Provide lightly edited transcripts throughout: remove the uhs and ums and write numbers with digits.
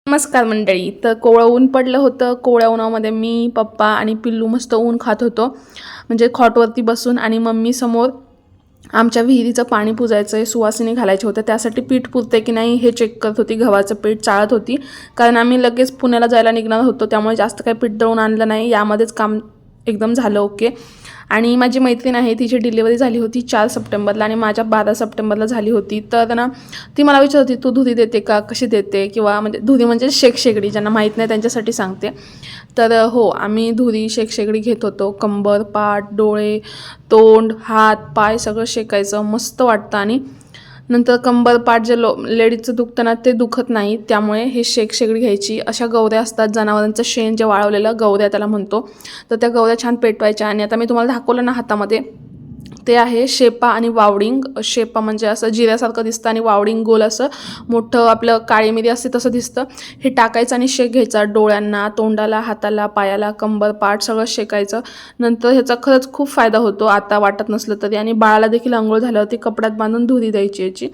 नमस्कार मंडळी. तर कोवळं ऊन पडलं होतं. कोवळ्या उन्हामध्ये मी, पप्पा आणि पिल्लू मस्त ऊन खात होतो, म्हणजे खॉटवरती बसून. आणि मम्मी समोर आमच्या विहिरीचं पाणी पुजायचं आहे, सुवासिनी घालायचे होते, त्यासाठी पीठ पुरते की नाही हे चेक करत होती. गव्हाचं पीठ चाळत होती, कारण आम्ही लगेच पुण्याला जायला निघणार होतो, त्यामुळे जास्त काही पीठ दळून आणलं नाही. यामध्येच काम एकदम झालं ओके. आणि माझी मैत्रीण आहे, तिची डिलिव्हरी झाली होती 4 सप्टेंबरला आणि माझ्या 12 सप्टेंबरला झाली होती. तर ना ती मला विचारत होती, तू धुरी देते का, कशी देते, किंवा म्हणजे धुरी म्हणजे शेकशेगडी, ज्यांना माहीत नाही त्यांच्यासाठी सांगते. तर हो, आम्ही धुरी शेकशेगडी घेत होतो. कंबर, पाठ, डोळे, तोंड, हात, पाय सगळं शेकायचं, मस्त वाटतं. आणि नंतर कंबर पाठ जे लेडीजचं दुखतं ना ते दुखत नाही, त्यामुळे हे शेकशेगडी घ्यायची. अशा गवऱ्या असतात, जनावरांचं शेण जे वाळवलेलं, गवऱ्या त्याला म्हणतो. तर त्या गवऱ्या छान पेटवायच्या. आणि आता मी तुम्हाला दाखवलं ना हातामध्ये, ते आहे शेपा आणि वावडिंग. शेपा म्हणजे असं जिऱ्यासारखं दिसतं आणि वावडिंग गोल असं मोठं आपलं काळी मिरी असते तसं दिसतं. हे टाकायचं आणि शेक घ्यायचा डोळ्यांना, तोंडाला, हाताला, पायाला, कंबर, पाठ सगळं शेकायचं. नंतर ह्याचा खरंच खूप फायदा होतो, आता वाटत नसलं तरी. आणि बाळाला देखील अंघोळ झाल्यावरती कपड्यात बांधून धुरी द्यायची याची.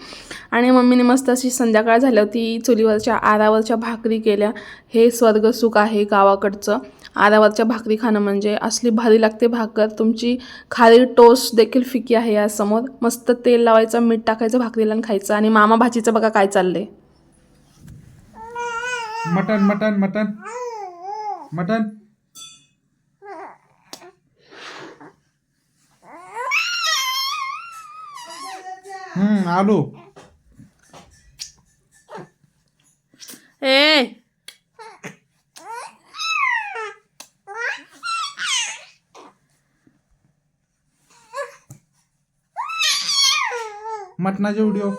आणि मम्मीने मस्त अशी संध्याकाळ झाल्यावरती चुलीवरच्या आरावरच्या भाकरी केल्या. हे स्वर्गसुख आहे गावाकडचं. आरावरच्या भाकरी खाणं म्हणजे असली भारी लागते भाकर. तुमची खाली टोस्ट देखील फिकी आहे यासमोर. मस्त तेल लावायचं, मीठ टाकायचं भाकरीला आणि खायचं. आणि मामा भाजीचं बघा काय चाललंय. Mutton mutton mutton mutton. आलू. ए मटणाचे व्हिडिओ.